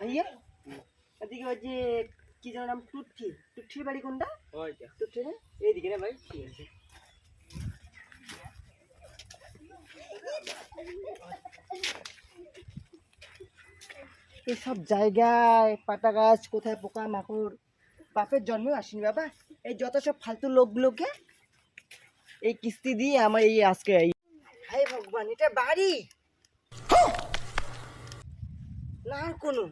ভাইয়া এদিকে ওই যে কি যেন নাম টুট্টির বাড়ি কোনটা? ওইটা টুট্টি না, এইদিকে না ভাই। ঠিক আছে, এসব জায়গায় পাতা গাছ, কোথায় পোকা মাকড়, বাপের জন্মেও আসেনি বাবা। এই যত সব ফালতু লোকগুলোকে এই কিস্তি দিয়ে আমার এই আজকে এই, হায় ভগবান, এটা বাড়ি না আর কোনো?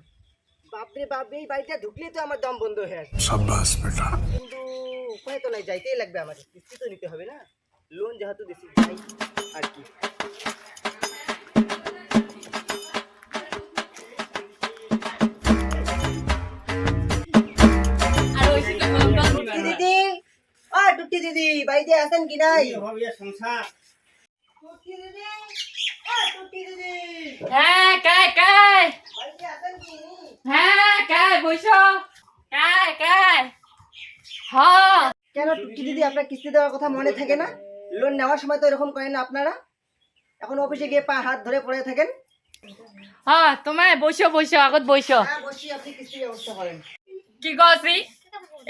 বাপরে বাপরে, এই বাড়িটা ঢুকলে তো আমার দম বন্ধ হয়ে আসবে। সাব্বাস বেটা। কিন্তু উপায় তো নাই, যাইতেই লাগবে আমাকে, কিস্তি তো নিতে হবে না, লোন যেহেতু বেশি যাই আর কি। দিদি, ও টুট্টি দিদি, বাড়িতে আছেন কি নাই? টুট্টি দিদি, ও টুট্টি দিদি, হ্যাঁ কায় কায়, বাড়িতে আছেন কি? হ্যাঁ কায় বইসো, কায় কায়। হ্যাঁ কেন টুট্টি দিদি, আপনার কিস্তি দেওয়ার কথা মনে থাকে না? লোন নেওয়ার সময় তো এরকম করেন না আপনারা, এখন অফিসে গিয়ে পা হাত ধরে পড়ে থাকেন। হ্যাঁ তোমায় বইসো বইসো, আগত বইসো। হ্যাঁ বসি, আপনি কিস্তির ব্যবস্থা করেন। কি গছি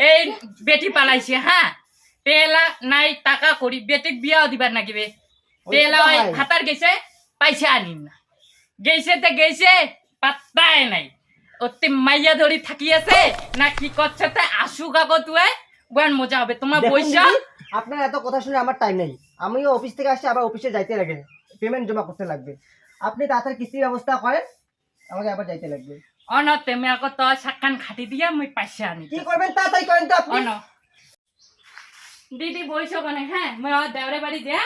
এই বেটি পালাইছে, হ্যাঁ পেলা নাই টাকা করি, বেটিক বিয়াও দিবার নাকিবে। পেলা ওই হাতার গেছে, পাইছে আনি না, গেছে তে গেছে, পাত্তাই নাই। অতি মাইয়া ধরি থাকি আছে না কি করছে, তে আসুক আগত ওয়ান মজা হবে। তোমার দেখুন বইসা, দিদি, আপনার এত কথা শুনে আমার টাইম নেই, আমিও অফিস থেকে আসছি, আবার অফিসে যাইতে লাগে, পেমেন্ট জমা করতে লাগবে। আপনি তাড়াতাড়ি কিস্তির ব্যবস্থা করেন, আমাকে আবার যাইতে লাগবে। অন তেমে আগত তো সাকান খাটি দিয়া মুই পাইছে আনি। কি করবেন তাড়াতাড়ি করেন তো আপনি। অন দিদি বইসো কনে, হ্যাঁ মুই দেওরে বাড়ি যা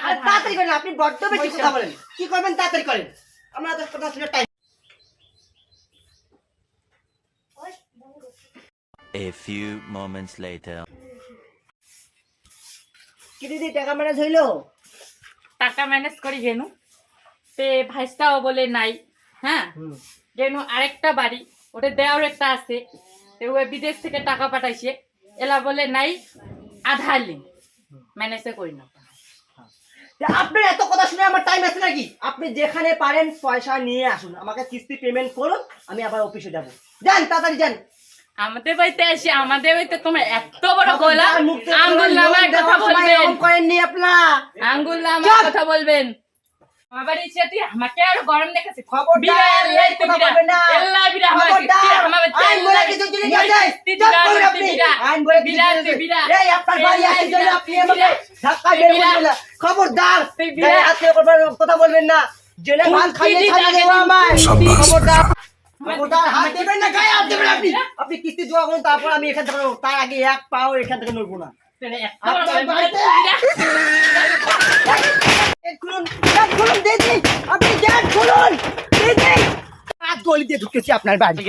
আর তাড়াতাড়ি করেন, আপনি বড্ড বেশি কথা বলেন। কি করবেন তাড়াতাড়ি করেন, আমরা এত কথা শুনে time. A few moments later. কি দিদি, টাকা ম্যানেজ হইলো? টাকা ম্যানেজ করি গেনু, তে ভাইস্তাও বলে নাই, হ্যাঁ গেনু আরেকটা বাড়ি, ওটা দেওয়ার একটা আছে, তে ও বিদেশ থেকে টাকা পাঠাইছে, এলা বলে নাই আধা লিন ম্যানেজে করি না। আপনার এত কথা শুনে আমার টাইম আছে নাকি? আপনি যেখানে পারেন পয়সা নিয়ে আসুন, আমাকে কিস্তি পেমেন্ট করুন, আমি আবার অফিসে যাব। যান তাড়াতাড়ি যান। আমাদের বাড়িতে এসে, আমাদের বাড়িতে তোমার এত বড় গলা, আঙ্গুল নামায় কথা বলবেন, করেননি আপনারা, আঙ্গুল নামায় কথা বলবেন। আমার বাড়ি এসে তুই আমাকে আর গরম দেখাচ্ছিস। খবরদার এই কথা বলবেন না। খবরদার, আইন বলে কিছু জিনিস আছে, চুপ করুন আপনি। আইন বলে কিছু জিনিস আছে। এই আপনার বাড়ি আসছে জন্য আপনি আমাকে ধাক্কা দিয়ে বলবেন না। খবরদার, গায়ে হাত দিয়ে কথা বলবেন না, জেলে ভাত খাইয়ে ছাড়িয়ে দেবো আমায়। খবরদার, খবরদার, হাত দেবেন না, গায়ে হাত দেবেন আপনি। আপনি কিস্তি জমা করুন, তারপর আমি এখান থেকে নড়বো, তার আগে এক পাও এখান থেকে নড়বো না। আপনার বাড়িতে খুলুন, খুলুন দিদি, আপনি গেট খুলুন দিদি। পাঁচ গলি দিয়ে ঢুকেছি আপনার বাড়ি,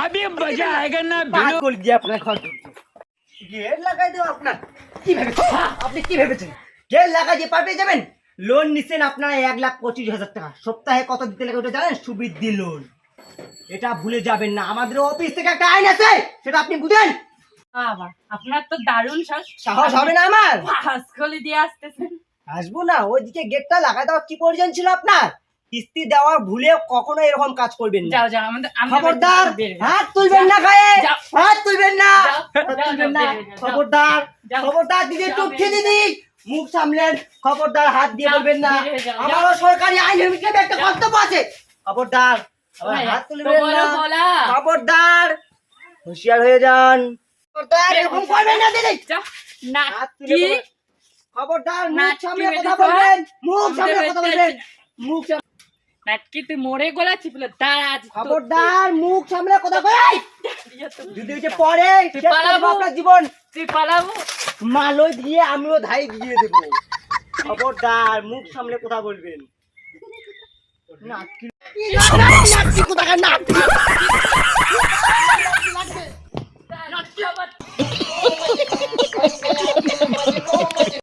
अभी मजा आएगा ना। পাঁচ গলি দিয়ে আপনার ঘর ঢুকছে। গেট লাগাই দেবো আপনার, কি ভেবেছেন আপনি? কি ভেবেছেন গেট লাগাই দিয়ে পার পেয়ে যাবেন? লোন নিচ্ছেন আপনারা 1,25,000 টাকা, সপ্তাহে কত দিতে লাগে ওটা জানেন? সুবৃদ্ধি লোন। এটা ভুলে যাবেন না, আমাদের অফিস থেকে একটা আইন আছে, সেটা আপনি বুঝেন। আপনার তো দারুণ সাহস হবে না আমার? হাসখলি দিয়ে আসতেছেন। আসবো না, ওইদিকে গেটটা লাগাই দেওয়ার কি প্রয়োজন ছিল আপনার? কিস্তি দেওয়া ভুলে কখনো এরকম কাজ করবেন না। যাও যাও, আমাদের খবরদার, হাত তুলবেন না গায়ে, হাত তুলবেন না, তুলবেন না। খবরদার, খবরদার দিদি, টুকছে দিদি, মুখ সামলেন। খবরদার, হাত দিয়ে বলবেন না, আমারও সরকারি আইন হিসেবে একটা কর্তব্য আছে। খবরদার, হাত তুলবেন না। খবরদার, হুঁশিয়ার হয়ে যান। খবরদার, এরকম করবেন না দিদি, না হাত তুলে খবরদার, মুখ সামলে কথা বলবেন, মুখ সামলে কথা বলবেন, মুখ সামলে। নাটকি তুই মোড়ে গলা চিপলে দাঁড়া। খবরদার, মুখ সামলে কথা বল। যদি হচ্ছে পরে আপনার জীবন, তুই পালাবো মালয় দিয়ে আমিও ধাই দিয়ে দেবো। খবরদার, মুখ সামলে কথা বলবেন। নাটকি কোথাকার নাটকি।